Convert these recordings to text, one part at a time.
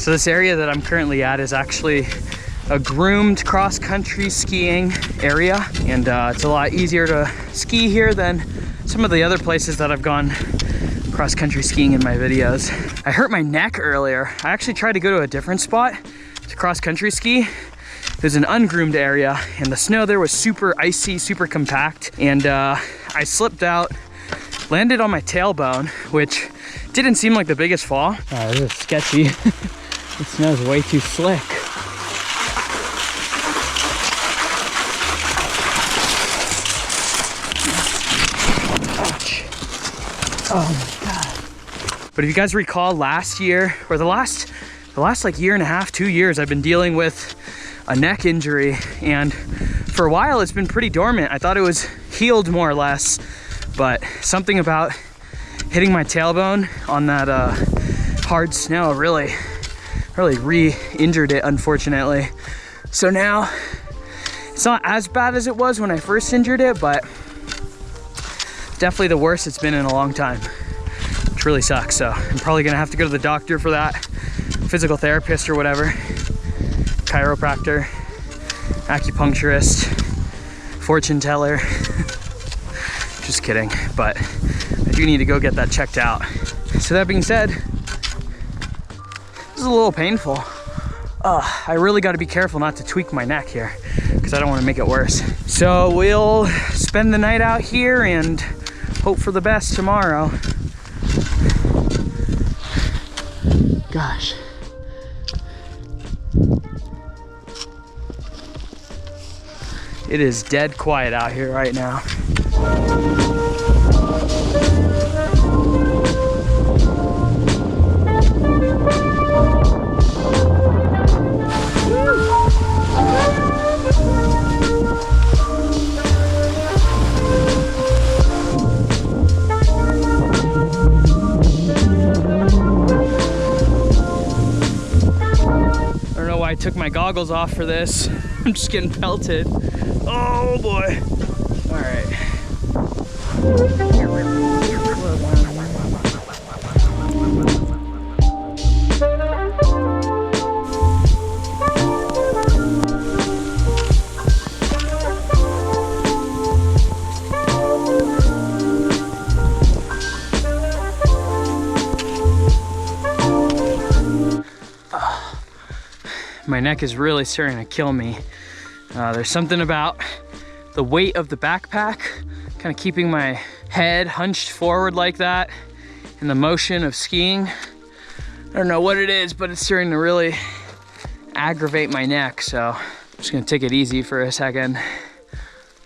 So this area that I'm currently at is actually a groomed cross-country skiing area, and it's a lot easier to ski here than some of the other places that I've gone cross-country skiing in my videos. I hurt my neck earlier. I actually tried to go to a different spot to cross-country ski. It was an ungroomed area, and the snow there was super icy, super compact, and I slipped out, landed on my tailbone, which didn't seem like the biggest fall. This is sketchy. The snow's way too slick. Ouch. Oh my God. But if you guys recall last year, or the last like year and a half, 2 years, I've been dealing with a neck injury, and for a while it's been pretty dormant. I thought it was healed more or less, but something about hitting my tailbone on that hard snow really re-injured it, unfortunately. So now it's not as bad as it was when I first injured it, but definitely the worst it's been in a long time, which really sucks. So I'm probably gonna have to go to the doctor for that, physical therapist or whatever, chiropractor, acupuncturist, fortune teller. Just kidding, but I do need to go get that checked out. So that being said, this is a little painful. I really got to be careful not to tweak my neck here because I don't want to make it worse. So we'll spend the night out here and hope for the best tomorrow. Gosh. It is dead quiet out here right now. I took my goggles off for this. I'm just getting pelted. Oh boy. All right. My neck is really starting to kill me. There's something about the weight of the backpack kind of keeping my head hunched forward like that in the motion of skiing. I don't know what it is, but it's starting to really aggravate my neck. So I'm just gonna take it easy for a second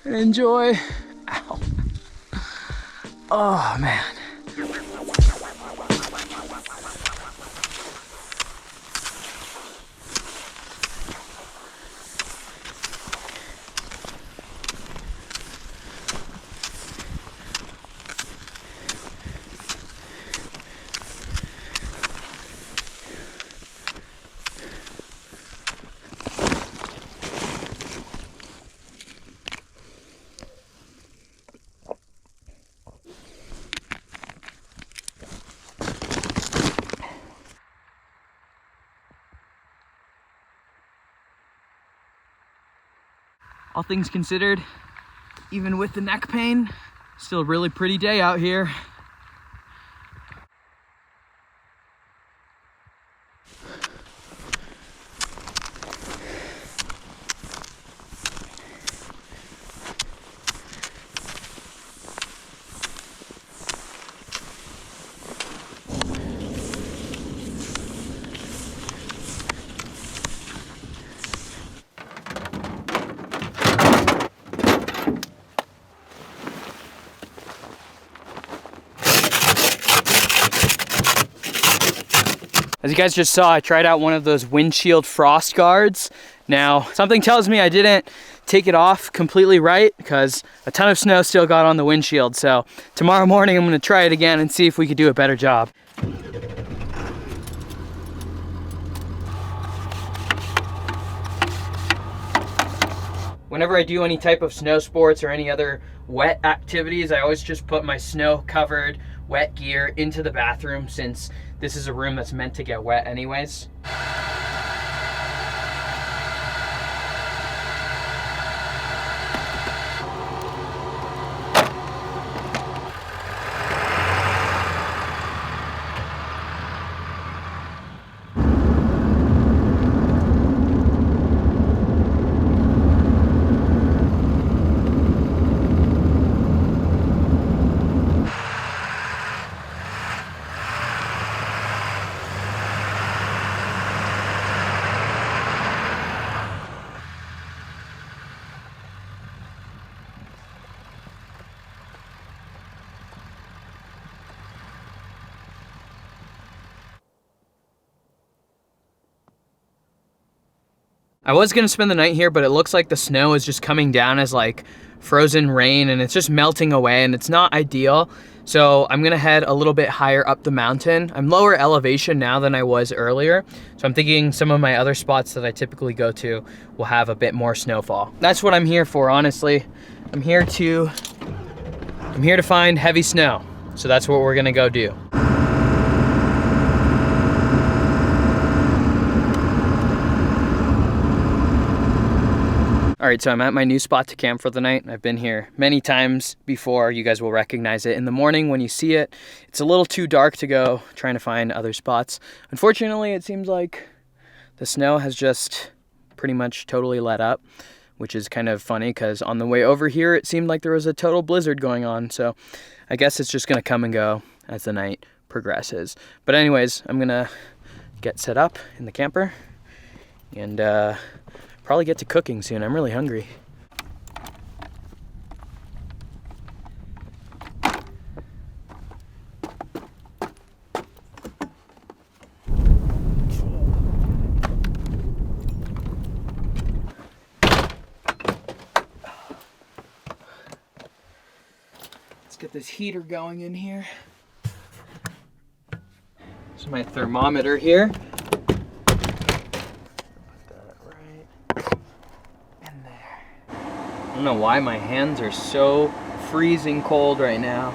and enjoy. Ow. Oh man. All things considered, even with the neck pain, still a really pretty day out here. As you guys just saw, I tried out one of those windshield frost guards. Now, something tells me I didn't take it off completely right because a ton of snow still got on the windshield. So tomorrow morning, I'm gonna try it again and see if we could do a better job. Whenever I do any type of snow sports or any other wet activities, I always just put my snow-covered wet gear into the bathroom since this is a room that's meant to get wet anyways. I was gonna spend the night here, but it looks like the snow is just coming down as like frozen rain and it's just melting away and it's not ideal. So I'm gonna head a little bit higher up the mountain. I'm lower elevation now than I was earlier. So I'm thinking some of my other spots that I typically go to will have a bit more snowfall. That's what I'm here for, honestly. I'm here to find heavy snow. So that's what we're gonna go do. All right, so I'm at my new spot to camp for the night. I've been here many times before. You guys will recognize it in the morning when you see it. It's a little too dark to go trying to find other spots. Unfortunately, it seems like the snow has just pretty much totally let up, which is kind of funny because on the way over here, it seemed like there was a total blizzard going on. So I guess it's just gonna come and go as the night progresses. But anyways, I'm gonna get set up in the camper and probably get to cooking soon. I'm really hungry. Let's get this heater going in here. There's my thermometer here. I don't know why my hands are so freezing cold right now.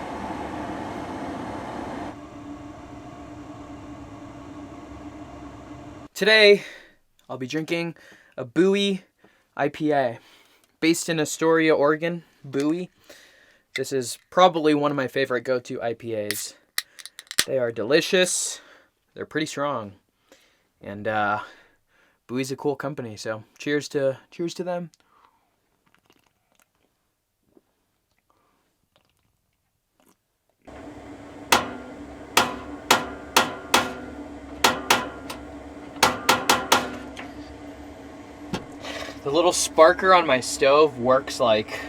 Today, I'll be drinking a Bowie IPA. Based in Astoria, Oregon, Bowie. This is probably one of my favorite go-to IPAs. They are delicious. They're pretty strong. And Bowie's a cool company, so cheers to them. The little sparker on my stove works like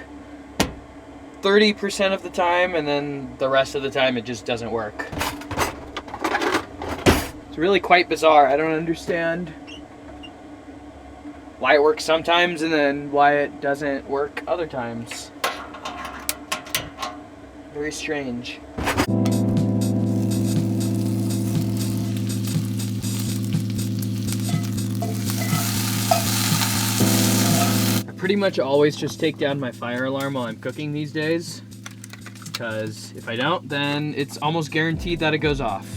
30% of the time, and then the rest of the time it just doesn't work. It's really quite bizarre. I don't understand why it works sometimes and then why it doesn't work other times. Very strange. Pretty much always just take down my fire alarm while I'm cooking these days, because if I don't, then it's almost guaranteed that it goes off.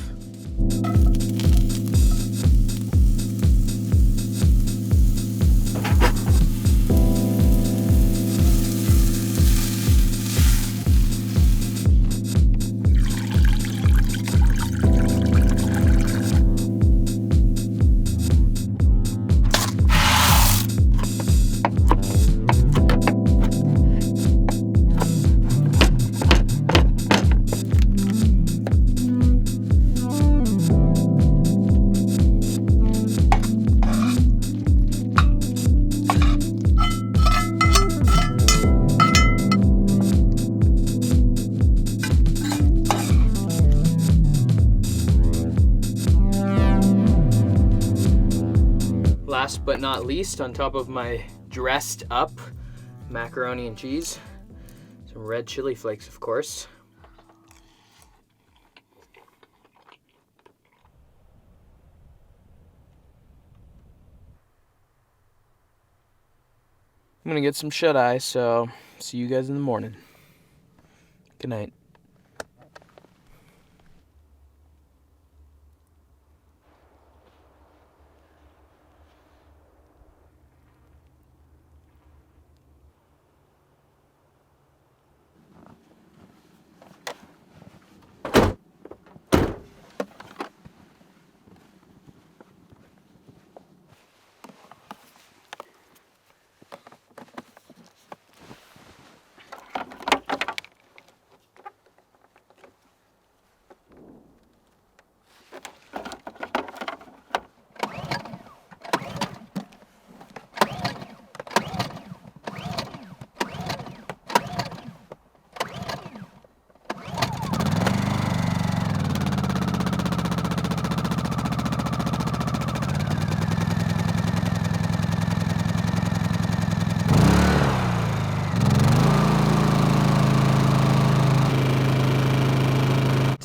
Last but not least, on top of my dressed up macaroni and cheese, some red chili flakes, of course. I'm gonna get some shut-eye, so see you guys in the morning. Good night.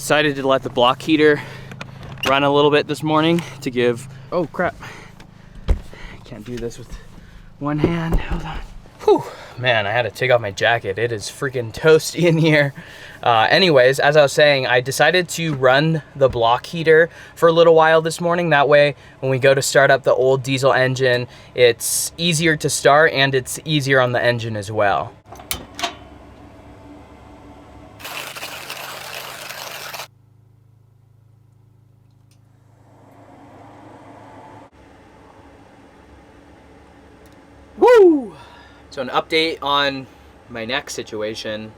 Decided to let the block heater run a little bit this morning to give, oh crap. Can't do this with one hand, hold on. Whew, man, I had to take off my jacket. It is freaking toasty in here. Anyways, as I was saying, I decided to run the block heater for a little while this morning. That way, when we go to start up the old diesel engine, it's easier to start and it's easier on the engine as well. Woo! So an update on my neck situation.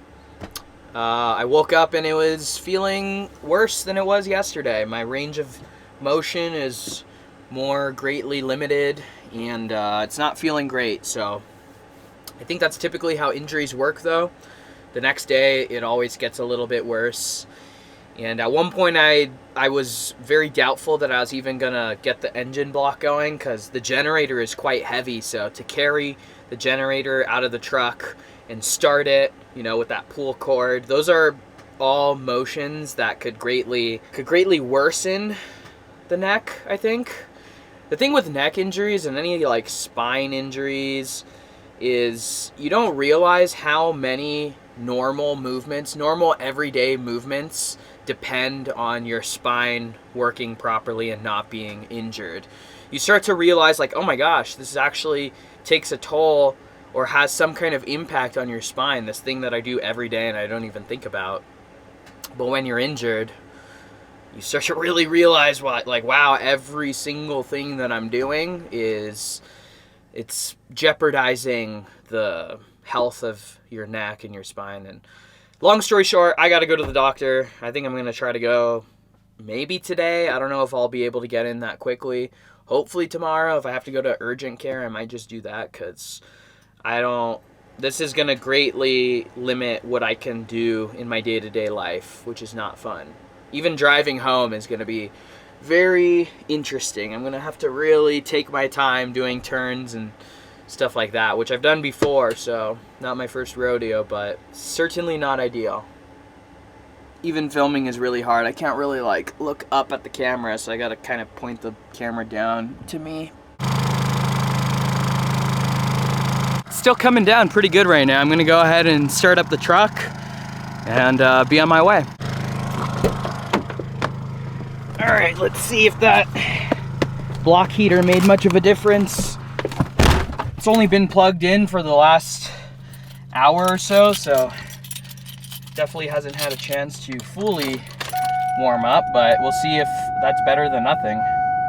I woke up and it was feeling worse than it was yesterday. My range of motion is more greatly limited and it's not feeling great. So I think that's typically how injuries work though. The next day it always gets a little bit worse. And at one point I was very doubtful that I was even gonna get the engine block going because the generator is quite heavy. So to carry the generator out of the truck and start it, you know, with that pull cord, those are all motions that could greatly worsen the neck, I think. The thing with neck injuries and any like spine injuries is you don't realize how many normal movements, normal everyday movements depend on your spine working properly and not being injured. You start to realize like, oh my gosh, this actually takes a toll or has some kind of impact on your spine, this thing that I do every day and I don't even think about. But when you're injured, you start to really realize what, like, wow, every single thing that I'm doing it's jeopardizing the health of your neck and your spine. And long story short, I got to go to the doctor. I think I'm going to try to go maybe today. I don't know if I'll be able to get in that quickly. Hopefully tomorrow. If I have to go to urgent care, I might just do that because this is going to greatly limit what I can do in my day-to-day life, which is not fun. Even driving home is going to be very interesting. I'm going to have to really take my time doing turns and stuff like that, which I've done before, so not my first rodeo, but certainly not ideal. Even filming is really hard. I can't really like look up at the camera, so I gotta kind of point the camera down to me. Still coming down pretty good right now. I'm gonna go ahead and start up the truck and be on my way. All right, let's see if that block heater made much of a difference. It's only been plugged in for the last hour or so, so definitely hasn't had a chance to fully warm up, but we'll see if that's better than nothing.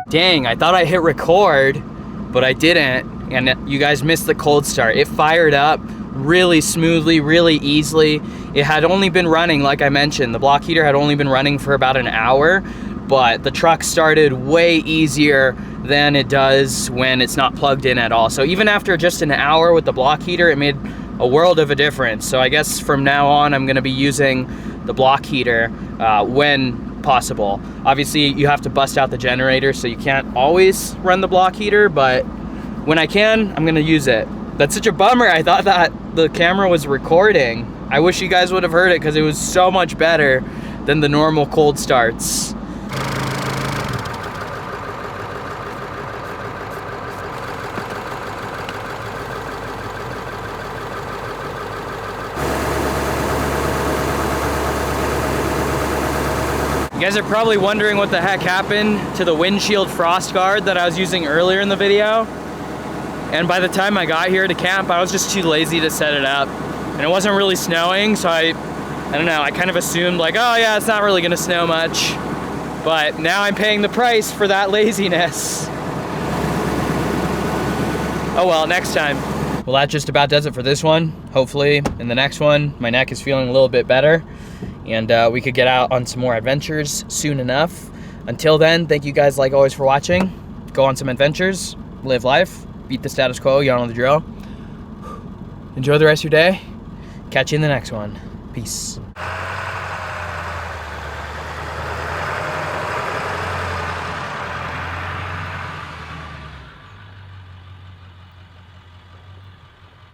Dang, I thought I hit record, but I didn't, and you guys missed the cold start. It fired up really smoothly, really easily. It had only been running, like I mentioned, the block heater had only been running for about an hour, but the truck started way easier than it does when it's not plugged in at all. So even after just an hour with the block heater, it made a world of a difference. So I guess from now on, I'm gonna be using the block heater when possible. Obviously, you have to bust out the generator, so you can't always run the block heater, but when I can, I'm gonna use it. That's such a bummer. I thought that the camera was recording. I wish you guys would have heard it because it was so much better than the normal cold starts. You guys are probably wondering what the heck happened to the windshield frost guard that I was using earlier in the video. And by the time I got here to camp, I was just too lazy to set it up. And it wasn't really snowing, so I don't know, I kind of assumed like, oh yeah, it's not really gonna snow much. But now I'm paying the price for that laziness. Oh well, next time. Well, that just about does it for this one. Hopefully in the next one, my neck is feeling a little bit better and we could get out on some more adventures soon enough. Until then, thank you guys like always for watching. Go on some adventures, live life, beat the status quo, you all know the drill. Enjoy the rest of your day. Catch you in the next one. Peace.